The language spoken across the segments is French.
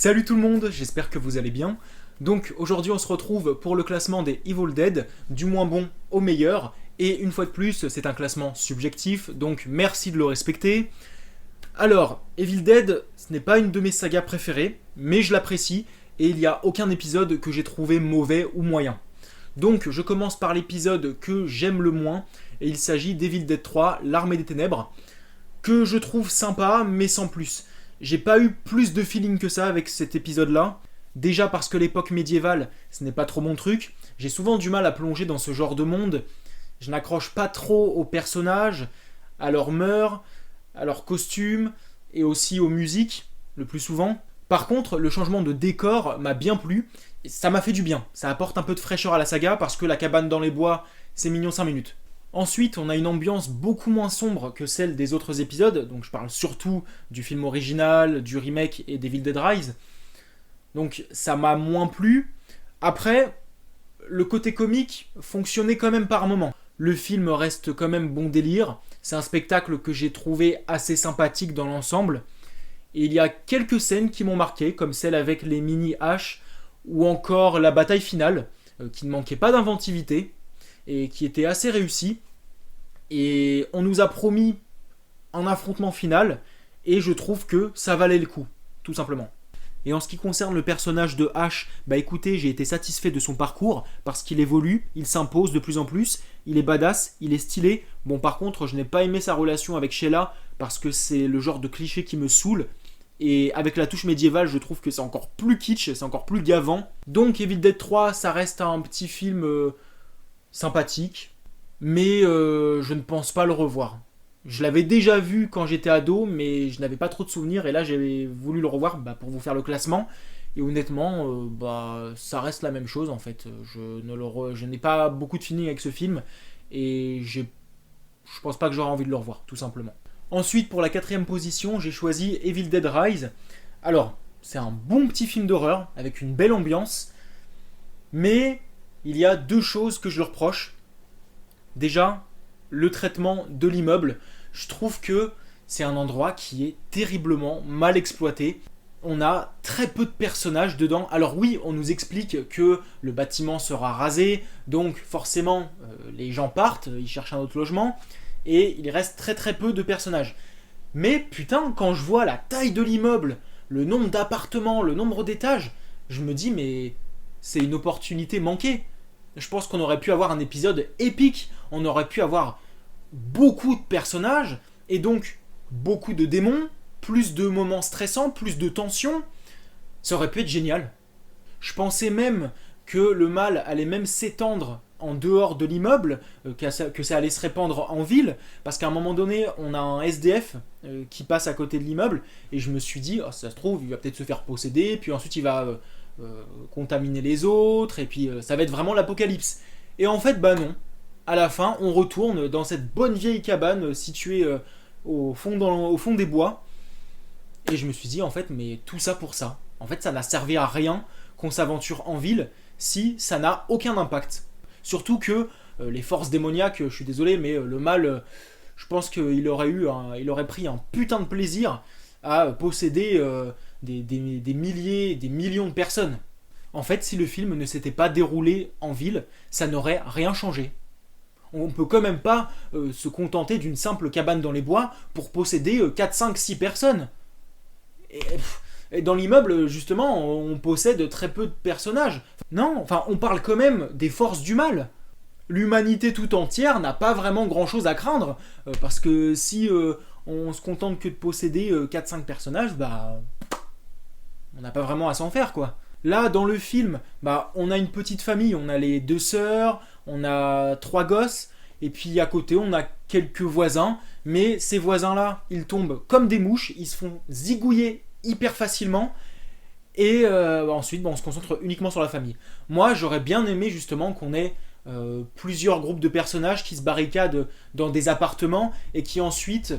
Salut tout le monde, j'espère que vous allez bien. Donc aujourd'hui on se retrouve pour le classement des Evil Dead, du moins bon au meilleur, et une fois de plus c'est un classement subjectif, donc merci de le respecter. Alors, Evil Dead, ce n'est pas une de mes sagas préférées, mais je l'apprécie, et il n'y a aucun épisode que j'ai trouvé mauvais ou moyen. Donc je commence par l'épisode que j'aime le moins, et il s'agit d'Evil Dead 3, l'Armée des Ténèbres, que je trouve sympa, mais sans plus. J'ai pas eu plus de feeling que ça avec cet épisode-là. Déjà parce que l'époque médiévale, ce n'est pas trop mon truc. J'ai souvent du mal à plonger dans ce genre de monde. Je n'accroche pas trop aux personnages, à leurs mœurs, à leurs costumes et aussi aux musiques, le plus souvent. Par contre, le changement de décor m'a bien plu. Et ça m'a fait du bien. Ça apporte un peu de fraîcheur à la saga parce que la cabane dans les bois, c'est mignon 5 minutes. Ensuite, on a une ambiance beaucoup moins sombre que celle des autres épisodes, donc je parle surtout du film original, du remake et d'Evil Dead Rise. Donc ça m'a moins plu. Après, le côté comique fonctionnait quand même par moments. Le film reste quand même bon délire. C'est un spectacle que j'ai trouvé assez sympathique dans l'ensemble. Et il y a quelques scènes qui m'ont marqué, comme celle avec les mini-haches, ou encore la bataille finale, qui ne manquait pas d'inventivité et qui était assez réussi. Et on nous a promis un affrontement final, et je trouve que ça valait le coup, tout simplement. Et en ce qui concerne le personnage de Ash, bah écoutez, j'ai été satisfait de son parcours, parce qu'il évolue, il s'impose de plus en plus, il est badass, il est stylé. Bon, par contre, je n'ai pas aimé sa relation avec Sheila, parce que c'est le genre de cliché qui me saoule, et avec la touche médiévale, je trouve que c'est encore plus kitsch, c'est encore plus gavant. Donc Evil Dead 3, ça reste un petit film sympathique, mais je ne pense pas le revoir. Je l'avais déjà vu quand j'étais ado, mais je n'avais pas trop de souvenirs, et là j'ai voulu le revoir pour vous faire le classement, et honnêtement, ça reste la même chose en fait. Je n'ai pas beaucoup de feeling avec ce film, et je pense pas que j'aurai envie de le revoir, tout simplement. Ensuite, pour la 4ème position, j'ai choisi Evil Dead Rise. Alors, c'est un bon petit film d'horreur, avec une belle ambiance, mais il y a deux choses que je lui reproche. Déjà, le traitement de l'immeuble. Je trouve que c'est un endroit qui est terriblement mal exploité. On a très peu de personnages dedans. Alors oui, on nous explique que le bâtiment sera rasé, donc forcément les gens partent, ils cherchent un autre logement, et il reste très très peu de personnages. Mais putain, quand je vois la taille de l'immeuble, le nombre d'appartements, le nombre d'étages, je me dis mais c'est une opportunité manquée. Je pense qu'on aurait pu avoir un épisode épique, on aurait pu avoir beaucoup de personnages, et donc beaucoup de démons, plus de moments stressants, plus de tensions. Ça aurait pu être génial. Je pensais même que le mal allait même s'étendre en dehors de l'immeuble, que ça allait se répandre en ville, parce qu'à un moment donné, on a un SDF qui passe à côté de l'immeuble, et je me suis dit, oh, ça se trouve, il va peut-être se faire posséder, puis ensuite il va contaminer les autres, et puis ça va être vraiment l'apocalypse. Et en fait, bah non. À la fin, on retourne dans cette bonne vieille cabane située au fond des bois, et je me suis dit, en fait, mais tout ça pour ça. En fait, ça n'a servi à rien qu'on s'aventure en ville si ça n'a aucun impact. Surtout que les forces démoniaques, je suis désolé, mais le mal, je pense qu'il aurait pris un putain de plaisir à posséder des milliers, des millions de personnes. En fait, si le film ne s'était pas déroulé en ville, ça n'aurait rien changé. On peut quand même pas se contenter d'une simple cabane dans les bois pour posséder 4, 5, 6 personnes. Et dans l'immeuble, justement, on possède très peu de personnages. Non, enfin, on parle quand même des forces du mal. L'humanité tout entière n'a pas vraiment grand-chose à craindre, parce que si on se contente que de posséder 4-5 personnages, on n'a pas vraiment à s'en faire, quoi. Là, dans le film, on a une petite famille, on a les 2 sœurs, on a 3 gosses, et puis à côté, on a quelques voisins, mais ces voisins-là, ils tombent comme des mouches, ils se font zigouiller hyper facilement, et ensuite, on se concentre uniquement sur la famille. Moi, j'aurais bien aimé justement qu'on ait plusieurs groupes de personnages qui se barricadent dans des appartements et qui ensuite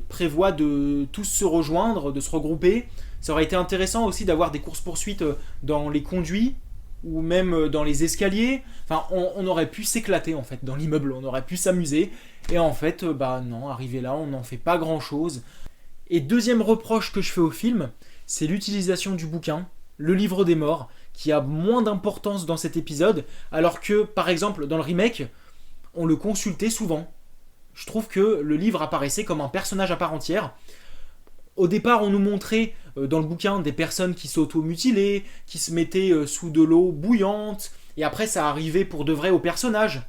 prévoient de tous se rejoindre, de se regrouper. Ça aurait été intéressant aussi d'avoir des courses-poursuites dans les conduits ou même dans les escaliers. Enfin, on aurait pu s'éclater en fait dans l'immeuble, on aurait pu s'amuser. Et en fait, non, arrivé là, on n'en fait pas grand-chose. Et deuxième reproche que je fais au film, c'est l'utilisation du bouquin, le livre des morts, qui a moins d'importance dans cet épisode, alors que, par exemple, dans le remake, on le consultait souvent. Je trouve que le livre apparaissait comme un personnage à part entière. Au départ, on nous montrait dans le bouquin des personnes qui s'auto-mutilaient, qui se mettaient sous de l'eau bouillante, et après ça arrivait pour de vrai au personnage.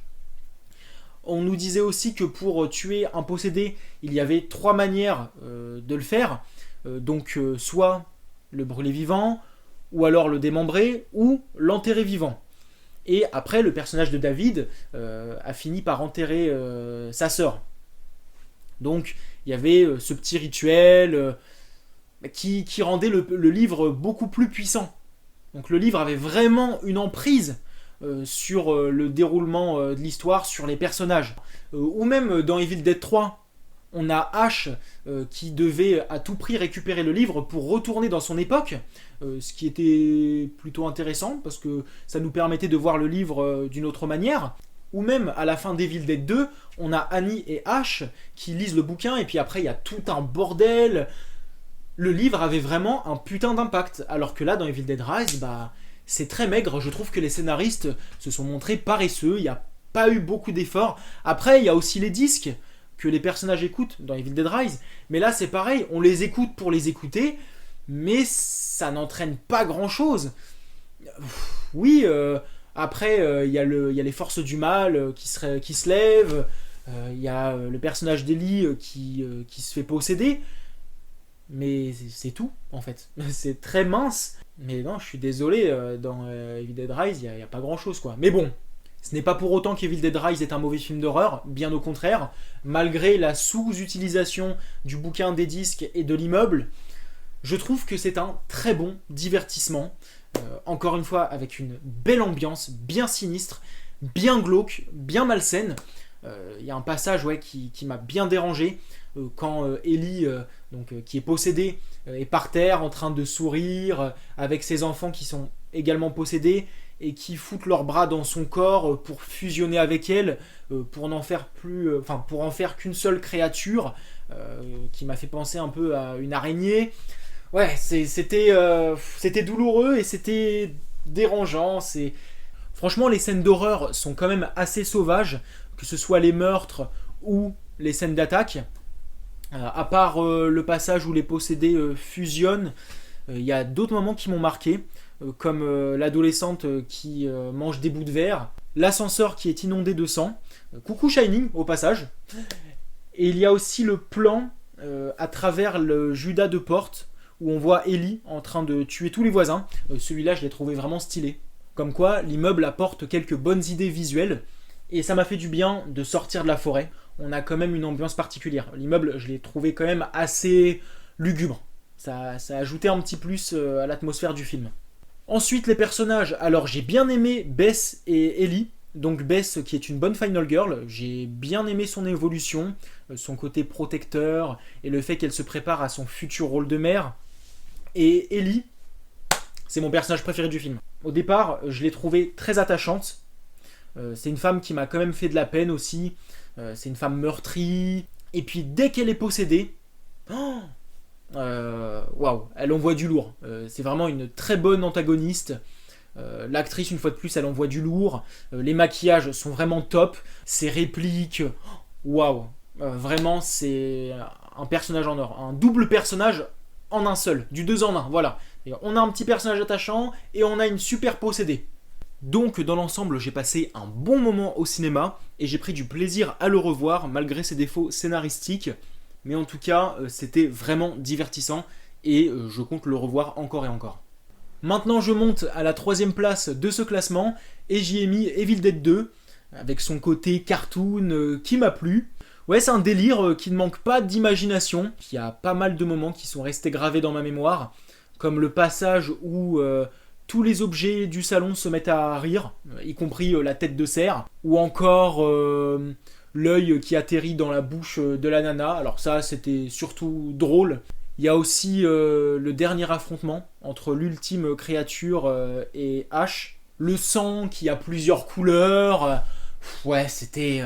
On nous disait aussi que pour tuer un possédé, il y avait 3 manières de le faire. Soit le brûler vivant, ou alors le démembrer, ou l'enterrer vivant. Et après, le personnage de David a fini par enterrer sa sœur. Donc, il y avait ce petit rituel qui rendait le livre beaucoup plus puissant. Donc, le livre avait vraiment une emprise sur le déroulement de l'histoire, sur les personnages. Ou même dans Evil Dead 3, on a Ash qui devait à tout prix récupérer le livre pour retourner dans son époque, ce qui était plutôt intéressant parce que ça nous permettait de voir le livre d'une autre manière. Ou même à la fin d'Evil Dead 2, on a Annie et Ash qui lisent le bouquin et puis après il y a tout un bordel. Le livre avait vraiment un putain d'impact, alors que là dans Evil Dead Rise, c'est très maigre. Je trouve que les scénaristes se sont montrés paresseux, il n'y a pas eu beaucoup d'efforts. Après il y a aussi les disques que les personnages écoutent dans Evil Dead Rise, mais là c'est pareil, on les écoute pour les écouter, mais ça n'entraîne pas grand chose. Oui, après il y a les forces du mal qui se lèvent, il y a le personnage d'Ellie qui se fait posséder, mais c'est tout en fait. C'est très mince, mais non, je suis désolé, dans Evil Dead Rise il n'y a pas grand chose quoi. Mais bon, ce n'est pas pour autant qu'Evil Dead Rise est un mauvais film d'horreur, bien au contraire. Malgré la sous-utilisation du bouquin, des disques et de l'immeuble, je trouve que c'est un très bon divertissement. Encore une fois, avec une belle ambiance, bien sinistre, bien glauque, bien malsaine. Il y a un passage qui m'a bien dérangé, quand Ellie, qui est possédée, est par terre en train de sourire, avec ses enfants qui sont également possédés, et qui foutent leurs bras dans son corps pour fusionner avec elle, pour en faire qu'une seule créature, qui m'a fait penser un peu à une araignée. Ouais, c'était douloureux et c'était dérangeant. Franchement, les scènes d'horreur sont quand même assez sauvages, que ce soit les meurtres ou les scènes d'attaque. À part le passage où les possédés fusionnent, il y a d'autres moments qui m'ont marqué, comme l'adolescente qui mange des bouts de verre, l'ascenseur qui est inondé de sang, coucou Shining au passage, et il y a aussi le plan à travers le Judas de porte, où on voit Ellie en train de tuer tous les voisins. Celui-là je l'ai trouvé vraiment stylé. Comme quoi l'immeuble apporte quelques bonnes idées visuelles, et ça m'a fait du bien de sortir de la forêt. On a quand même une ambiance particulière. L'immeuble je l'ai trouvé quand même assez lugubre. Ça ajoutait un petit plus à l'atmosphère du film. Ensuite, les personnages. Alors, j'ai bien aimé Bess et Ellie. Donc, Bess, qui est une bonne final girl. J'ai bien aimé son évolution, son côté protecteur, et le fait qu'elle se prépare à son futur rôle de mère. Et Ellie, c'est mon personnage préféré du film. Au départ, je l'ai trouvée très attachante. C'est une femme qui m'a quand même fait de la peine aussi. C'est une femme meurtrie. Et puis, dès qu'elle est possédée... waouh, elle envoie du lourd. C'est vraiment une très bonne antagoniste. L'actrice, une fois de plus, elle envoie du lourd. Les maquillages sont vraiment top. Ses répliques, waouh. Vraiment, c'est un personnage en or. Un double personnage en un seul. Du 2 en 1, voilà. Et on a un petit personnage attachant et on a une super possédée. Donc, dans l'ensemble, j'ai passé un bon moment au cinéma et j'ai pris du plaisir à le revoir malgré ses défauts scénaristiques. Mais en tout cas, c'était vraiment divertissant et je compte le revoir encore et encore. Maintenant, je monte à la 3e place de ce classement et j'y ai mis Evil Dead 2 avec son côté cartoon qui m'a plu. Ouais, c'est un délire qui ne manque pas d'imagination. Il y a pas mal de moments qui sont restés gravés dans ma mémoire, comme le passage où tous les objets du salon se mettent à rire, y compris la tête de cerf, ou encore... l'œil qui atterrit dans la bouche de la nana. Alors ça, c'était surtout drôle. Il y a aussi le dernier affrontement entre l'ultime créature et Ash. Le sang qui a plusieurs couleurs. Ouais, c'était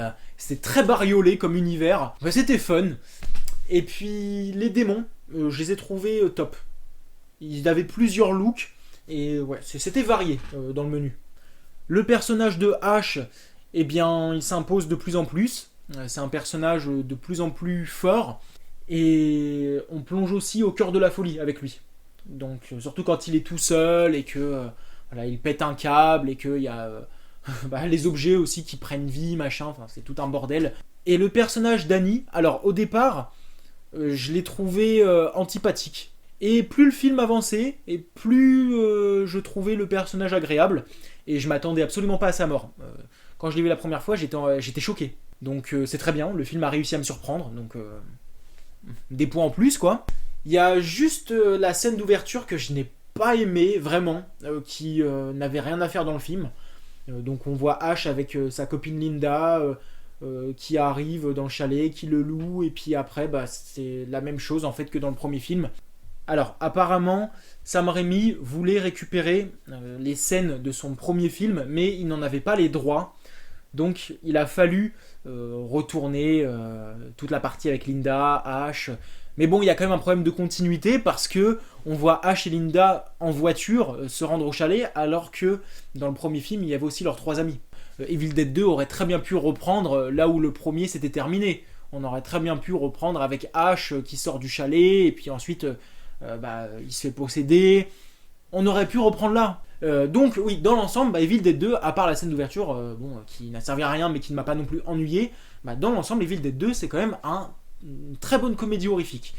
très bariolé comme univers. Ouais, c'était fun. Et puis les démons, je les ai trouvés top. Il avait plusieurs looks, et ouais, c'était varié dans le menu. Le personnage de Ash, eh bien, il s'impose de plus en plus. C'est un personnage de plus en plus fort, et on plonge aussi au cœur de la folie avec lui. Donc, surtout quand il est tout seul, et que voilà, il pète un câble, et qu'il y a les objets aussi qui prennent vie, machin, enfin, c'est tout un bordel. Et le personnage d'Annie, alors au départ, je l'ai trouvé antipathique. Et plus le film avançait, et plus je trouvais le personnage agréable, et je m'attendais absolument pas à sa mort. Quand je l'ai vu la première fois, j'étais choqué. Donc c'est très bien, le film a réussi à me surprendre, donc des points en plus quoi. Il y a juste la scène d'ouverture que je n'ai pas aimée vraiment, qui n'avait rien à faire dans le film. Donc on voit Ash avec sa copine Linda qui arrive dans le chalet, qui le loue, et puis après c'est la même chose en fait que dans le premier film. Alors apparemment Sam Raimi voulait récupérer les scènes de son premier film, mais il n'en avait pas les droits. Donc il a fallu retourner toute la partie avec Linda, Ash. Mais bon, il y a quand même un problème de continuité parce que on voit Ash et Linda en voiture se rendre au chalet, alors que dans le premier film, il y avait aussi leurs 3 amis. Evil Dead 2 aurait très bien pu reprendre là où le premier s'était terminé. On aurait très bien pu reprendre avec Ash qui sort du chalet et puis ensuite il se fait posséder. On aurait pu reprendre là. Donc oui, dans l'ensemble, Evil Dead 2, à part la scène d'ouverture, qui n'a servi à rien mais qui ne m'a pas non plus ennuyé, dans l'ensemble, Evil Dead 2, c'est quand même une très bonne comédie horrifique.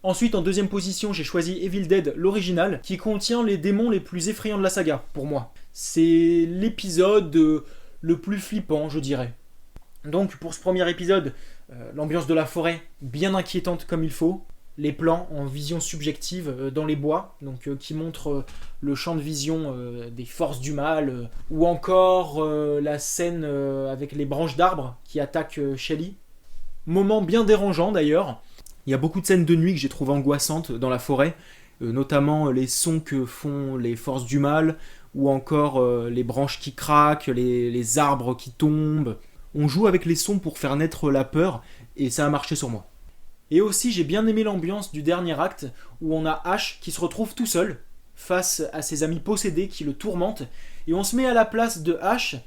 Ensuite, en deuxième position, j'ai choisi Evil Dead, l'original, qui contient les démons les plus effrayants de la saga, pour moi. C'est l'épisode le plus flippant, je dirais. Donc, pour ce premier épisode, l'ambiance de la forêt, bien inquiétante comme il faut. Les plans en vision subjective dans les bois, donc qui montrent le champ de vision des forces du mal, ou encore la scène avec les branches d'arbres qui attaquent Shelly. Moment bien dérangeant d'ailleurs. Il y a beaucoup de scènes de nuit que j'ai trouvées angoissantes dans la forêt, notamment les sons que font les forces du mal, ou encore les branches qui craquent, les arbres qui tombent. On joue avec les sons pour faire naître la peur, et ça a marché sur moi. Et aussi, j'ai bien aimé l'ambiance du dernier acte, où on a Ash qui se retrouve tout seul, face à ses amis possédés qui le tourmentent, et on se met à la place de Ash,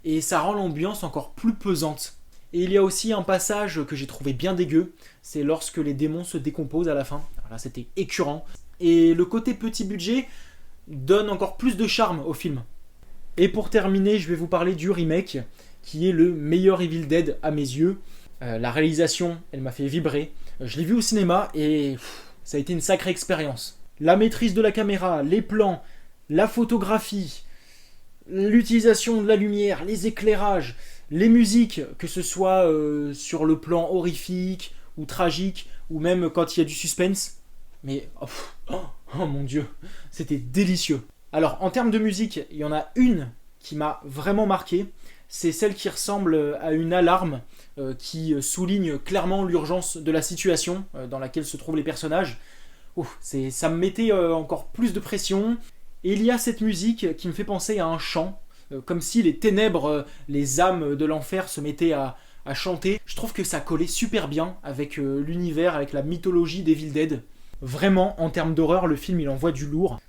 et ça rend l'ambiance encore plus pesante. Et il y a aussi un passage que j'ai trouvé bien dégueu, c'est lorsque les démons se décomposent à la fin. Alors là, c'était écœurant. Et le côté petit budget donne encore plus de charme au film. Et pour terminer, je vais vous parler du remake, qui est le meilleur Evil Dead à mes yeux. La réalisation, elle m'a fait vibrer. Je l'ai vu au cinéma et ça a été une sacrée expérience. La maîtrise de la caméra, les plans, la photographie, l'utilisation de la lumière, les éclairages, les musiques, que ce soit sur le plan horrifique ou tragique, ou même quand il y a du suspense. Mais oh mon dieu, c'était délicieux. Alors en termes de musique, il y en a une qui m'a vraiment marqué. C'est celle qui ressemble à une alarme qui souligne clairement l'urgence de la situation dans laquelle se trouvent les personnages. Ça me mettait encore plus de pression. Et il y a cette musique qui me fait penser à un chant, comme si les ténèbres, les âmes de l'enfer se mettaient à chanter. Je trouve que ça collait super bien avec l'univers, avec la mythologie d'Evil Dead. Vraiment, en termes d'horreur, le film il envoie du lourd.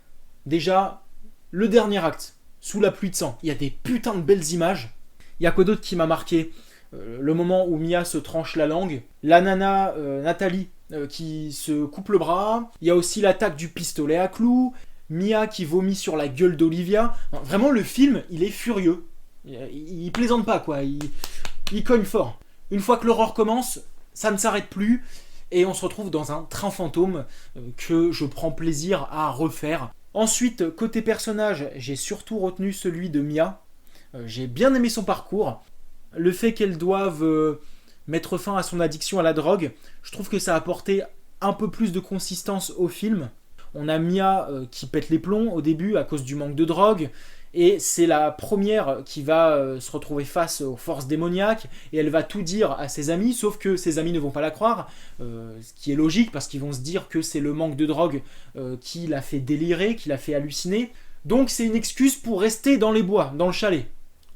Déjà, le dernier acte, sous la pluie de sang, il y a des putains de belles images. Il y a quoi d'autre qui m'a marqué ? Le moment où Mia se tranche la langue, la nana Nathalie qui se coupe le bras, il y a aussi l'attaque du pistolet à clous, Mia qui vomit sur la gueule d'Olivia. Vraiment, le film, il est furieux. Il plaisante pas, quoi. Il cogne fort. Une fois que l'horreur commence, ça ne s'arrête plus, et on se retrouve dans un train fantôme que je prends plaisir à refaire. Ensuite, côté personnage, j'ai surtout retenu celui de Mia. J'ai bien aimé son parcours. Le fait qu'elle doive mettre fin à son addiction à la drogue, je trouve que ça a apporté un peu plus de consistance au film. On a Mia qui pète les plombs au début à cause du manque de drogue, et c'est la première qui va se retrouver face aux forces démoniaques, et elle va tout dire à ses amis, sauf que ses amis ne vont pas la croire, ce qui est logique parce qu'ils vont se dire que c'est le manque de drogue qui l'a fait délirer, qui l'a fait halluciner. Donc c'est une excuse pour rester dans les bois, dans le chalet.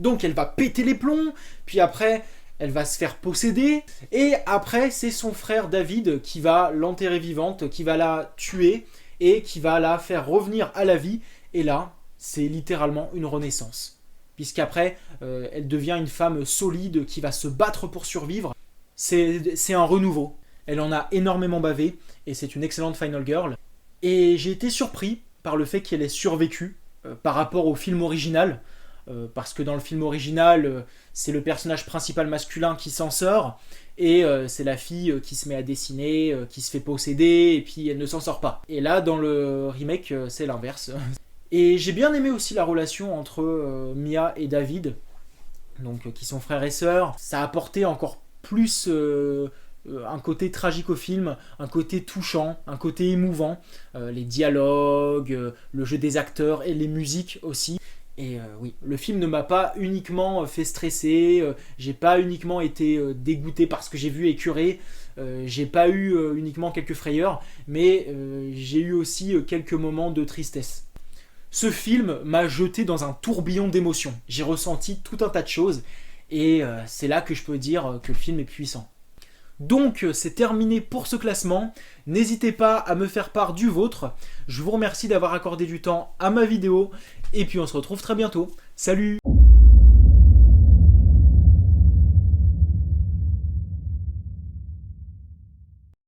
Donc elle va péter les plombs, puis après elle va se faire posséder, et après c'est son frère David qui va l'enterrer vivante, qui va la tuer, et qui va la faire revenir à la vie. Et là, c'est littéralement une renaissance. Puisqu'après, elle devient une femme solide qui va se battre pour survivre. C'est un renouveau. Elle en a énormément bavé et c'est une excellente Final Girl. Et j'ai été surpris par le fait qu'elle ait survécu par rapport au film original. Parce que dans le film original, c'est le personnage principal masculin qui s'en sort. Et c'est la fille qui se met à dessiner, qui se fait posséder, et puis elle ne s'en sort pas. Et là, dans le remake, c'est l'inverse. Et j'ai bien aimé aussi la relation entre Mia et David, donc qui sont frères et sœurs. Ça a apporté encore plus un côté tragique au film, un côté touchant, un côté émouvant. Les dialogues, le jeu des acteurs et les musiques aussi. Et oui, le film ne m'a pas uniquement fait stresser, j'ai pas uniquement été dégoûté parce que j'ai vu écœuré, j'ai pas eu uniquement quelques frayeurs, mais j'ai eu aussi quelques moments de tristesse. Ce film m'a jeté dans un tourbillon d'émotions. J'ai ressenti tout un tas de choses et c'est là que je peux dire que le film est puissant. Donc c'est terminé pour ce classement. N'hésitez pas à me faire part du vôtre. Je vous remercie d'avoir accordé du temps à ma vidéo et puis on se retrouve très bientôt. Salut!